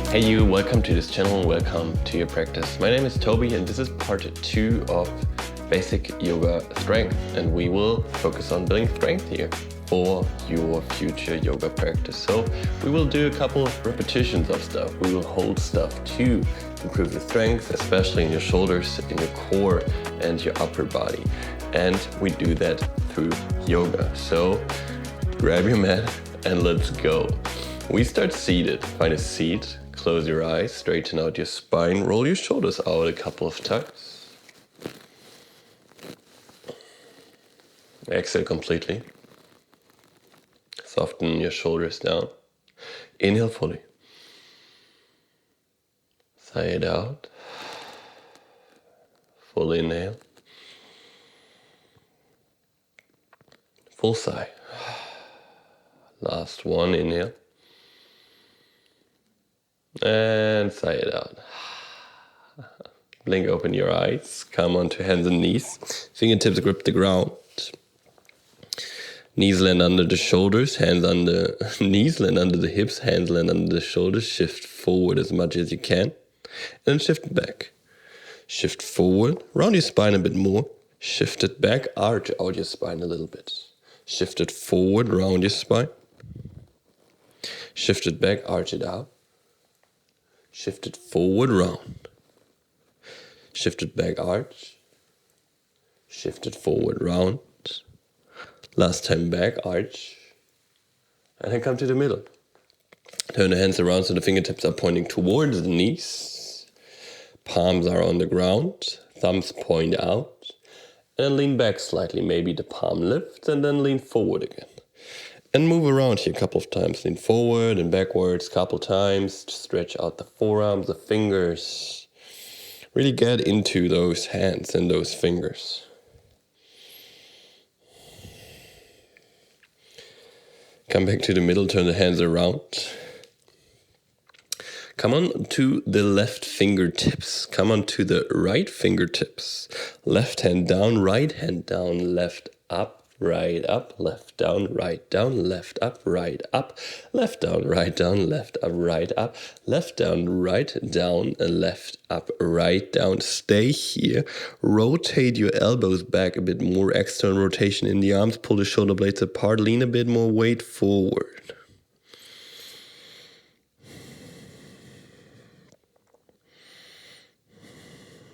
Hey you, welcome to this channel, welcome to your practice. My name is Tobi and this is part 2 of basic yoga strength, and we will focus on building strength here for your future yoga practice. So we will do a couple of repetitions of stuff. We will hold stuff to improve the strength, especially in your shoulders, in your core and your upper body. And we do that through yoga. So grab your mat and let's go. We start seated. Find a seat, close your eyes, straighten out your spine, roll your shoulders out a couple of tucks. Exhale completely. Soften your shoulders down. Inhale fully. Sigh it out. Full inhale. Full sigh. Last one, inhale. And sigh it out. Blink open your eyes. Come onto hands and knees. Fingertips grip the ground. Knees land under the shoulders. Hands under knees land under the hips. Hands land under the shoulders. Shift forward as much as you can. And then shift back. Shift forward. Round your spine a bit more. Shift it back. Arch out your spine a little bit. Shift it forward. Round your spine. Shift it back. Arch it out. Shift it forward, round. Shift it back, arch. Shift it forward, round. Last time back, arch. And then come to the middle. Turn the hands around so the fingertips are pointing towards the knees. Palms are on the ground. Thumbs point out. And then lean back slightly. Maybe the palm lifts and then lean forward again. And move around here a couple of times. Lean forward and backwards a couple times. Stretch out the forearms, the fingers. Really get into those hands and those fingers. Come back to the middle, turn the hands around. Come on to the left fingertips. Come on to the right fingertips. Left hand down, left up. Right up, left down, left up, right up, left down, left up, right up, left down, left up, right down. Stay here. Rotate your elbows back a bit more. External rotation in the arms. Pull the shoulder blades apart. Lean a bit more weight forward.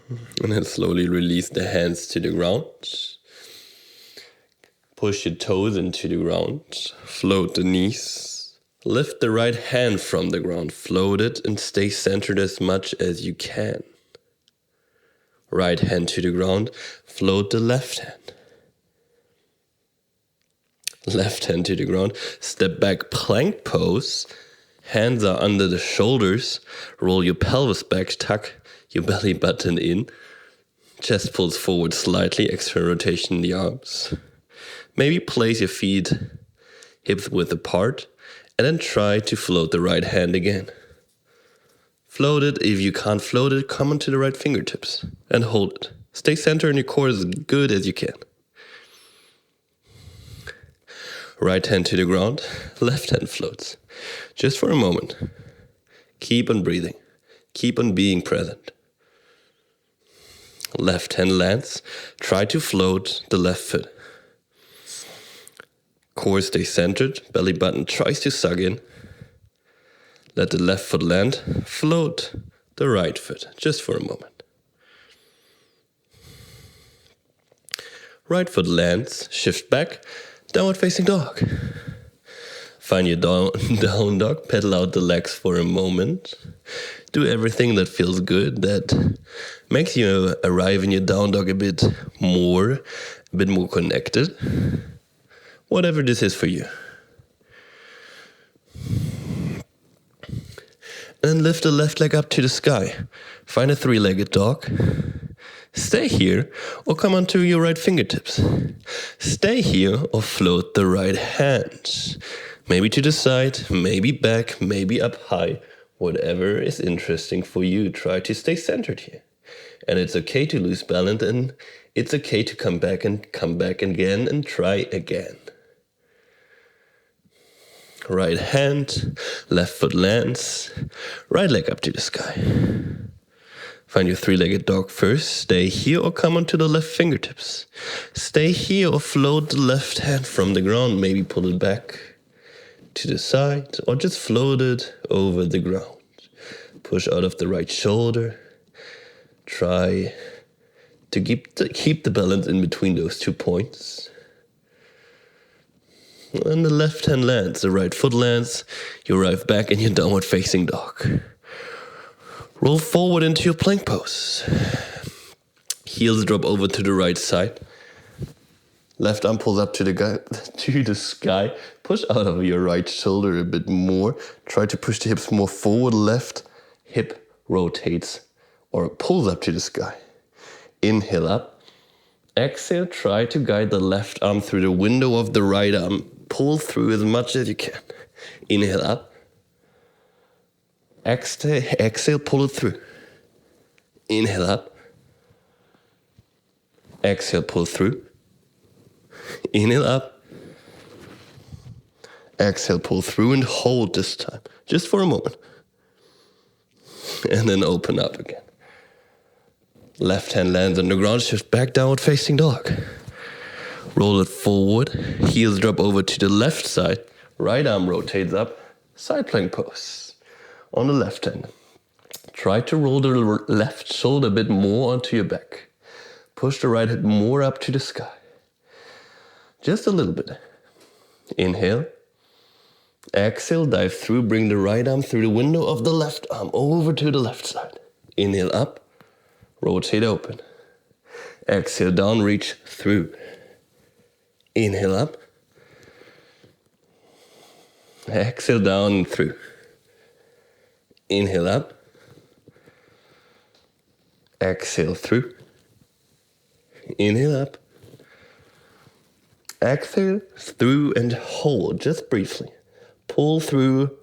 And then slowly release the hands to the ground. Push your toes into the ground, float the knees, lift the right hand from the ground, float it and stay centered as much as you can. Right hand to the ground, float the left hand. Left hand to the ground, step back, plank pose, hands are under the shoulders, roll your pelvis back, tuck your belly button in, chest pulls forward slightly, external rotation in the arms. Maybe place your feet hips width apart and then try to float the right hand again. Float it. If you can't float it, come onto the right fingertips and hold it. Stay centered in your core as good as you can. Right hand to the ground, left hand floats. Just for a moment. Keep on breathing. Keep on being present. Left hand lands. Try to float the left foot. Core stay centered, belly button tries to suck in. Let the left foot land, float the right foot, just for a moment. Right foot lands, shift back, downward facing dog. Find your down dog, pedal out the legs for a moment. Do everything that feels good, that makes you arrive in your down dog a bit more connected. Whatever this is for you. And lift the left leg up to the sky. Find a 3-legged dog. Stay here or come onto your right fingertips. Stay here or float the right hand. Maybe to the side, maybe back, maybe up high. Whatever is interesting for you. Try to stay centered here. And it's okay to lose balance, and it's okay to come back again and try again. Right hand, left foot lands, right leg up to the sky. Find your three-legged dog first. Stay here or come onto the left fingertips. Stay here or float the left hand from the ground. Maybe pull it back to the side or just float it over the ground. Push out of the right shoulder. Try to keep the balance in between those 2 points. And the left hand lands, the right foot lands. You arrive back in your downward facing dog. Roll forward into your plank pose. Heels drop over to the right side. Left arm pulls up to the sky. Push out of your right shoulder a bit more. Try to push the hips more forward. Left hip rotates or pulls up to the sky. Inhale up. Exhale, try to guide the left arm through the window of the right arm. Pull through as much as you can. Inhale up. Exhale, pull it through. Inhale up. Exhale, pull through. Inhale up. Exhale, pull through and hold this time. Just for a moment. And then open up again. Left hand lands on the ground, shift back, downward facing dog. Roll it forward, heels drop over to the left side, right arm rotates up, side plank pose on the left hand. Try to roll the left shoulder a bit more onto your back. Push the right hip more up to the sky. Just a little bit. Inhale. Exhale, dive through, bring the right arm through the window of the left arm over to the left side. Inhale up. Rotate open. Exhale down, reach through. Inhale up. Exhale down and through. Inhale up. Exhale through. Inhale up. Exhale through and hold just briefly. Pull through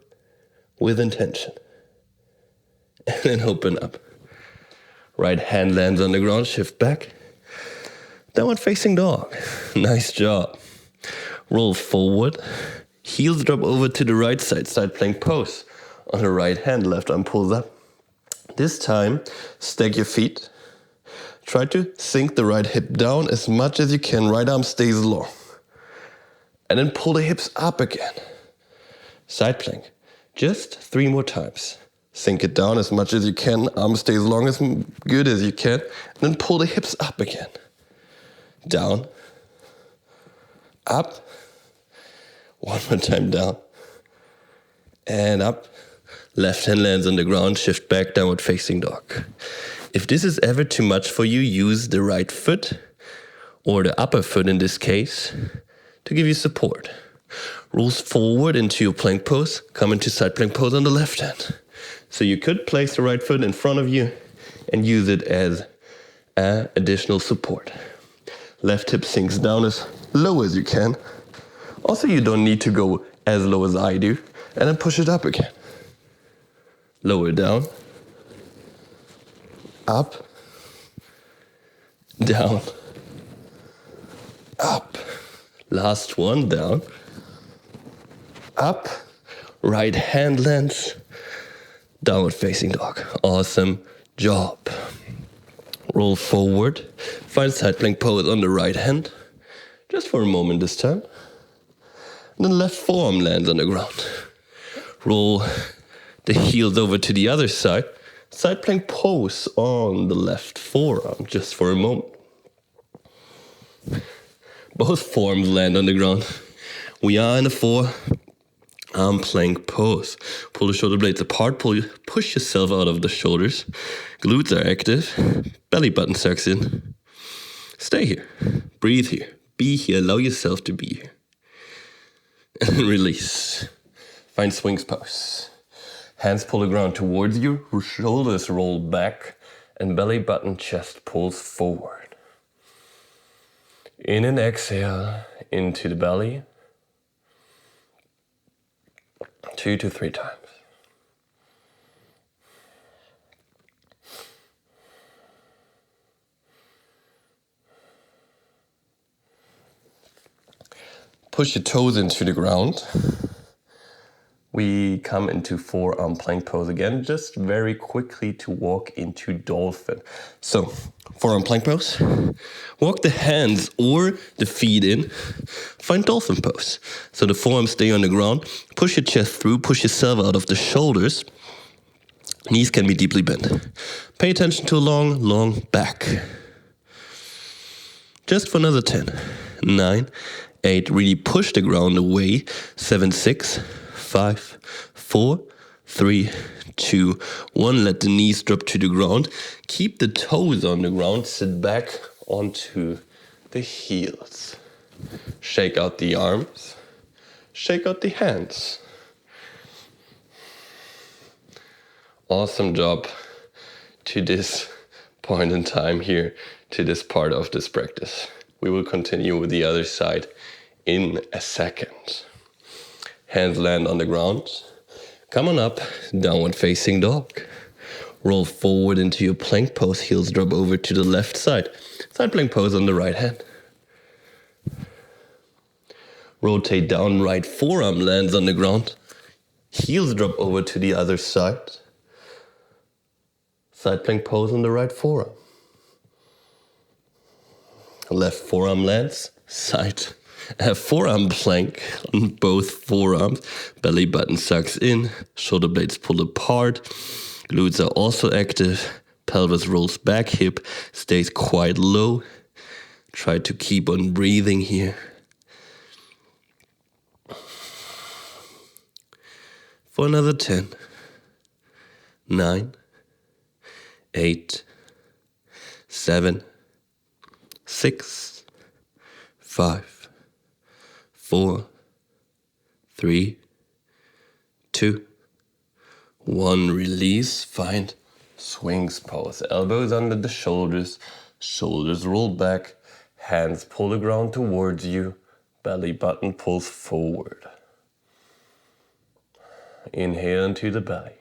with intention. And then open up. Right hand lands on the ground, shift back. Downward facing dog. Nice job. Roll forward. Heels drop over to the right side, side plank pose. On the right hand, left arm pulls up. This time, stack your feet. Try to sink the right hip down as much as you can. Right arm stays long. And then pull the hips up again. Side plank. Just 3 more times. Sink it down as much as you can. Arm stays long as good as you can. And then pull the hips up again. Down. Up. One more time down. And up. Left hand lands on the ground. Shift back, downward facing dog. If this is ever too much for you, use the right foot, or the upper foot in this case, to give you support. Rolls forward into your plank pose. Come into side plank pose on the left hand. So you could place the right foot in front of you and use it as additional support. Left hip sinks down as low as you can. Also, you don't need to go as low as I do. And then push it up again. Lower down. Up. Down. Up. Last one, down. Up. Right hand lands. Downward facing dog. Awesome job. Roll forward. Find side plank pose on the right hand. Just for a moment this time. And then left forearm lands on the ground. Roll the heels over to the other side. Side plank pose on the left forearm just for a moment. Both forearms land on the ground. We are in a forearm plank pose. Pull the shoulder blades apart. Push yourself out of the shoulders. Glutes are active. Belly button sucks in. Stay here. Breathe here. Be here. Allow yourself to be here. And release. Find swings pose. Hands pull the ground towards you. Shoulders roll back. And belly button chest pulls forward. In and exhale into the belly. 2 to 3 times. Push your toes into the ground. we come into forearm plank pose again, just very quickly to walk into dolphin. So, forearm plank pose, walk the hands or the feet in, find dolphin pose. So the forearms stay on the ground, push your chest through, push yourself out of the shoulders, knees can be deeply bent. Pay attention to a long, long back. Just for another 10, 9, 8, really push the ground away, 7, 6, 5, 4, 3, 2, 1. Let the knees drop to the ground. Keep the toes on the ground. Sit back onto the heels. Shake out the arms. Shake out the hands. Awesome job to this point in time here, to this part of this practice. We will continue with the other side in a second. Hands land on the ground. Come on up, downward facing dog. Roll forward into your plank pose, heels drop over to the left side. Side plank pose on the right hand. Rotate down, right forearm lands on the ground. Heels drop over to the other side. Side plank pose on the right forearm. Left forearm lands, side forearm plank on both forearms. Belly button sucks in, shoulder blades pull apart. Glutes are also active. Pelvis rolls back, hip stays quite low. Try to keep on breathing here. For another 10, 9, 8, 7, 6, 5, 4, 3, 2, 1. Release. Find swings pose. Elbows under the shoulders. Shoulders roll back. Hands pull the ground towards you. Belly button pulls forward. Inhale into the belly.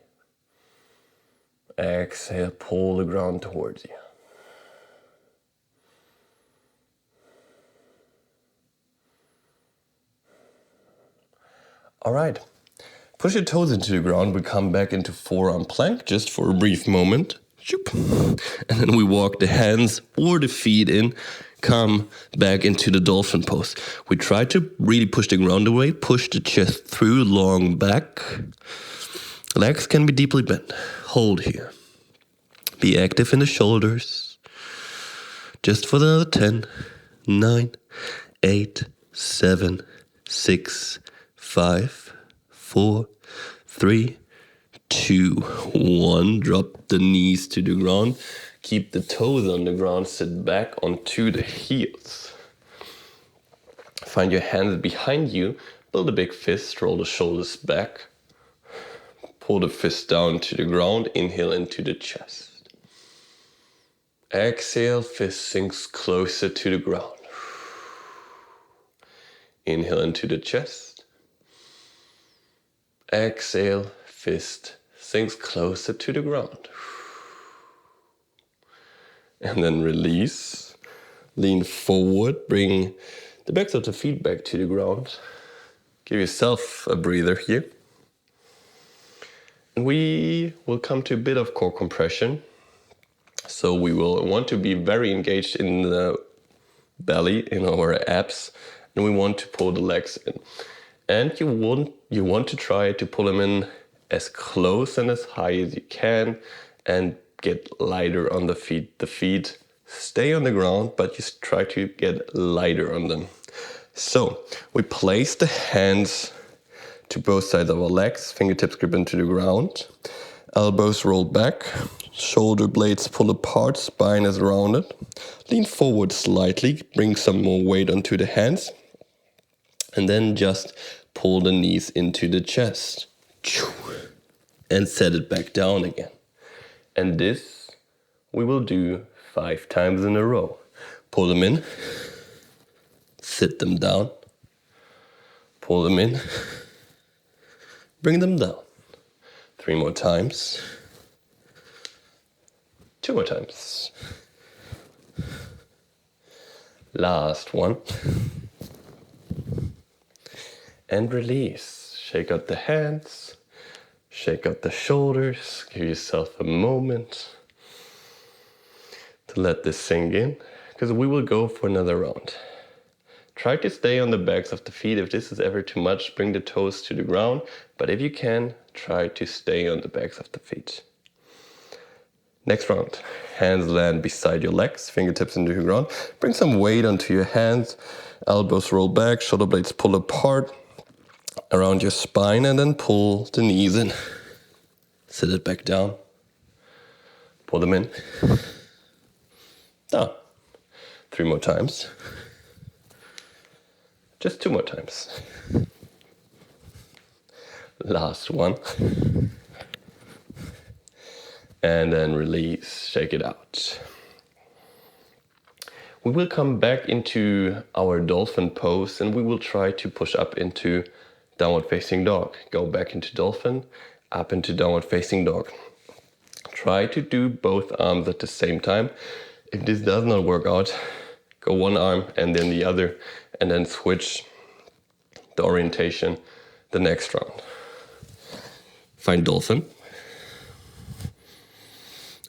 Exhale, pull the ground towards you. All right, push your toes into the ground. We come back into forearm plank just for a brief moment. And then we walk the hands or the feet in, come back into the dolphin pose. We try to really push the ground away, push the chest through, long back. Legs can be deeply bent. Hold here. Be active in the shoulders. Just for another 10, 9, 8, 7, 6, 5, 4, 3, 2, 1. Drop the knees to the ground. Keep the toes on the ground. Sit back onto the heels. Find your hands behind you. Build a big fist. Roll the shoulders back. Pull the fist down to the ground. Inhale into the chest. Exhale, fist sinks closer to the ground. Inhale into the chest. Exhale, fist sinks closer to the ground. And then release. Lean forward, bring the backs of the feet back to the ground. Give yourself a breather here. And we will come to a bit of core compression. So we will want to be very engaged in the belly, in our abs, and we want to pull the legs in. And you want to try to pull them in as close and as high as you can and get lighter on the feet. The feet stay on the ground, but you try to get lighter on them. So we place the hands to both sides of our legs, fingertips grip into the ground, elbows rolled back, shoulder blades pull apart, spine is rounded. Lean forward slightly, bring some more weight onto the hands, and then just pull the knees into the chest. And set it back down again. And this we will do 5 times in a row. Pull them in, sit them down, pull them in, bring them down. 3 more times. 2 more times. Last one. And release. Shake out the hands. Shake out the shoulders. Give yourself a moment to let this sink in, because we will go for another round. Try to stay on the backs of the feet. If this is ever too much, bring the toes to the ground. But if you can, try to stay on the backs of the feet. Next round. Hands land beside your legs, fingertips into the ground. Bring some weight onto your hands. Elbows roll back, shoulder blades pull apart around your spine, and then pull the knees in. Sit it back down. Pull them in. Down. 3 more times. Just 2 more times. Last one. And then release, shake it out. We will come back into our dolphin pose and we will try to push up into downward facing dog. Go back into dolphin, up into downward facing dog. Try to do both arms at the same time. If this does not work out, go one arm and then the other, and then switch the orientation the next round. Find dolphin.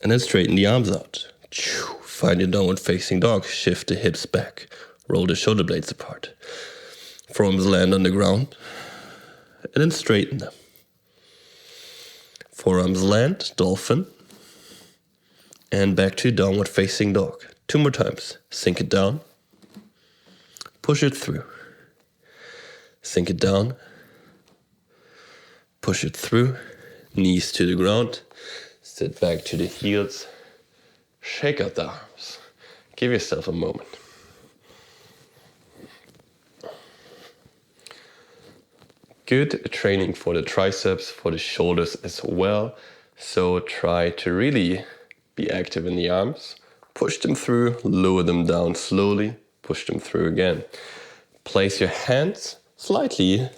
And then straighten the arms out. Find your downward facing dog. Shift the hips back. Roll the shoulder blades apart. Forearms land on the ground. And then straighten them. Forearms land, dolphin. And back to downward facing dog. 2 more times. Sink it down. Push it through. Sink it down. Push it through. Knees to the ground. Sit back to the heels. Shake out the arms. Give yourself a moment. Good training for the triceps, for the shoulders as well. So try to really be active in the arms. Push them through, lower them down slowly, push them through again. Place your hands slightly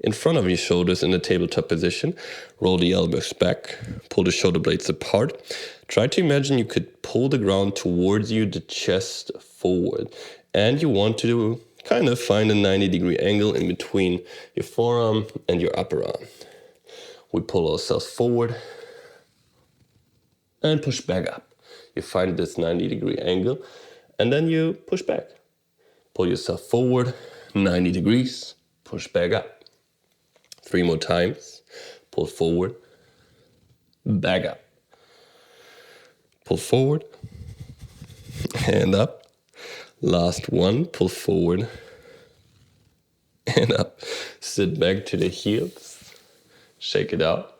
in front of your shoulders in the tabletop position. Roll the elbows back, pull the shoulder blades apart. Try to imagine you could pull the ground towards you, the chest forward. And you want to kind of find a 90-degree angle in between your forearm and your upper arm. We pull ourselves forward and push back up. You find this 90-degree angle and then you push back. Pull yourself forward, 90 degrees, push back up. 3 more times. Pull forward, back up. Pull forward, and up. Last one, pull forward, and up. Sit back to the heels. Shake it out.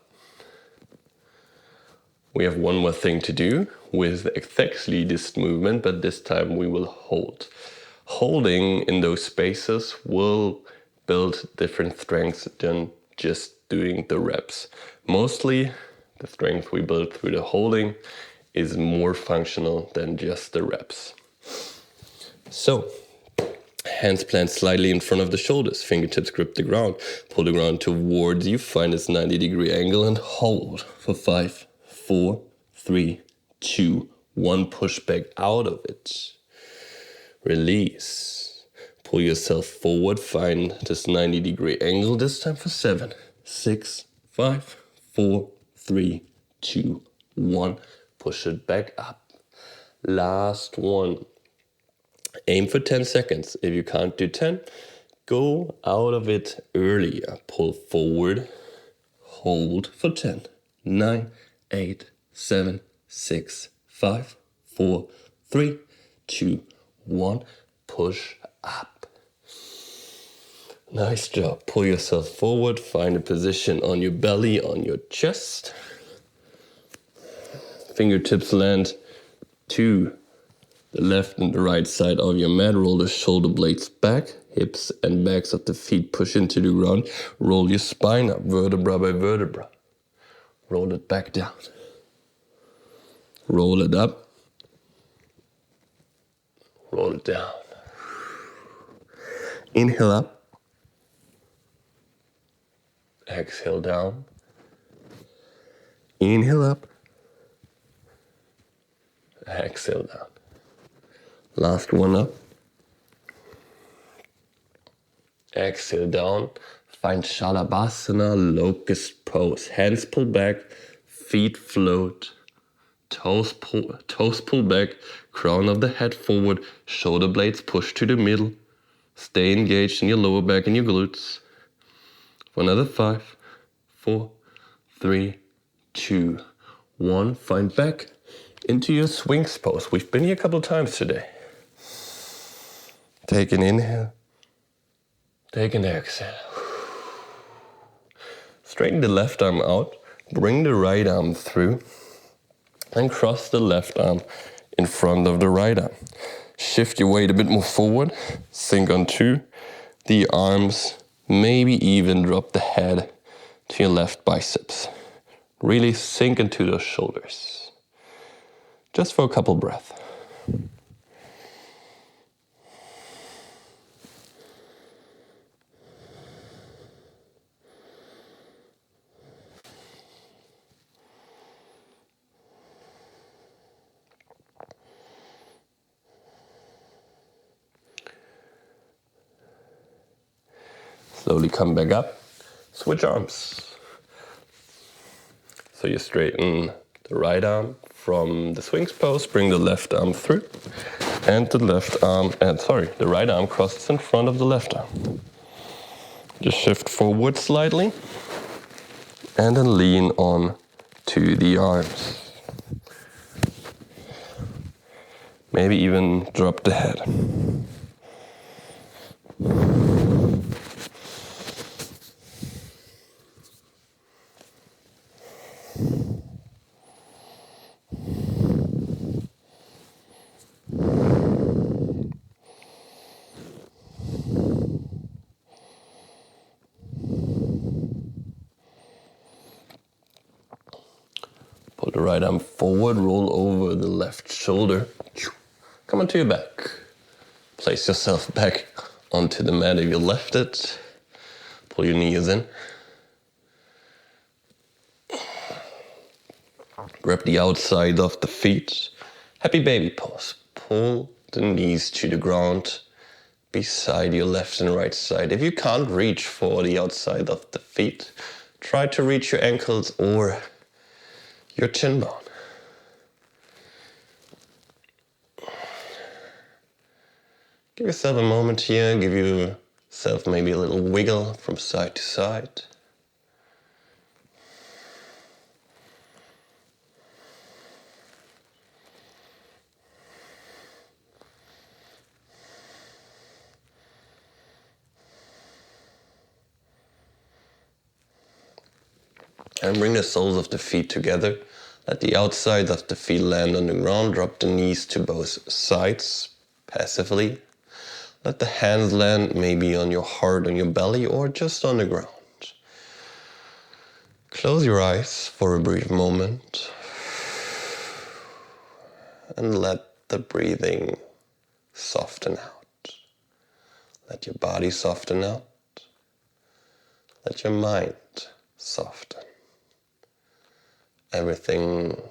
We have one more thing to do with exactly this movement, but this time we will hold. Holding in those spaces will build different strengths than just doing the reps. Mostly the strength we build through the holding is more functional than just the reps. So, hands plant slightly in front of the shoulders, fingertips grip the ground, pull the ground towards you, find this 90-degree angle and hold for 5, 4, 3, 2, 1, push back out of it. Release. Pull yourself forward, find this 90-degree angle, this time for 7, 6, 5, 4, 3, 2, 1. Push it back up. Last one. Aim for 10 seconds. If you can't do 10, go out of it earlier. Pull forward, hold for 10, 9, 8, 7, 6, 5, 4, 3, 2, 1. Push up. Nice job. Pull yourself forward, find a position on your belly, on your chest. Fingertips land to the left and the right side of your mat. Roll the shoulder blades back, hips and backs of the feet push into the ground. Roll your spine up, vertebra by vertebra. Roll it back down. Roll it up. Roll it down. Inhale up. Exhale down. Inhale up. Exhale down. Last one up. Exhale down. Find Shalabhasana, locust pose. Hands pull back, feet float, toes pull back, crown of the head forward, shoulder blades push to the middle. Stay engaged in your lower back and your glutes. For another 5, 4, 3, 2, 1. Find back into your swings pose. We've been here a couple of times today. Take an inhale. Take an exhale. Straighten the left arm out. Bring the right arm through. And cross the left arm in front of the right arm. Shift your weight a bit more forward. Sink onto the arms. Maybe even drop the head to your left biceps. Really sink into those shoulders. Just for a couple breaths. Slowly come back up. Switch arms. So you straighten the right arm from the swings pose, bring the left arm through, and the right arm crosses in front of the left arm. Just shift forward slightly, and then lean on to the arms. Maybe even drop the head. Pull the right arm forward, roll over the left shoulder. Come onto your back. Place yourself back onto the mat if you left it. Pull your knees in. Grab the outside of the feet. Happy baby pose. Pull the knees to the ground beside your left and right side. If you can't reach for the outside of the feet, try to reach your ankles or your chin bone. Give yourself a moment here. Give yourself maybe a little wiggle from side to side. And bring the soles of the feet together. Let the outside of the feet land on the ground. Drop the knees to both sides passively. Let the hands land maybe on your heart, on your belly, or just on the ground. Close your eyes for a brief moment. And let the breathing soften out. Let your body soften out. Let your mind soften. Everything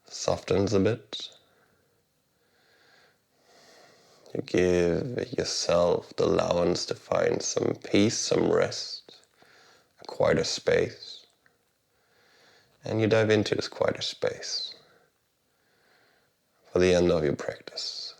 softens a bit. You give yourself the allowance to find some peace, some rest, a quieter space. And you dive into this quieter space for the end of your practice.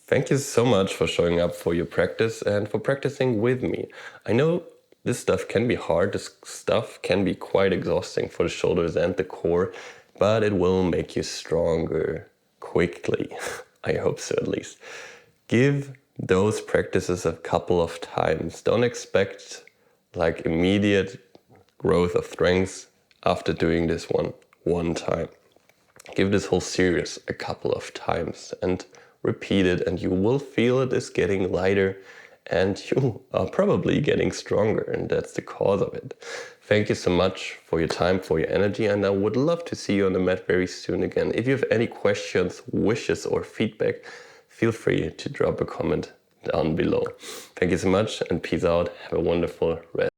Thank you so much for showing up for your practice and for practicing with me. I know this stuff can be hard, this stuff can be quite exhausting for the shoulders and the core, but it will make you stronger quickly. I hope so, at least. Give those practices a couple of times. Don't expect like immediate growth of strength after doing this one time. Give this whole series a couple of times and repeat it, and you will feel it is getting lighter and you are probably getting stronger, and that's the cause of it. Thank you so much for your time, for your energy, and I would love to see you on the mat very soon again. If you have any questions, wishes or feedback, feel free to drop a comment down below. Thank you so much and peace out. Have a wonderful rest.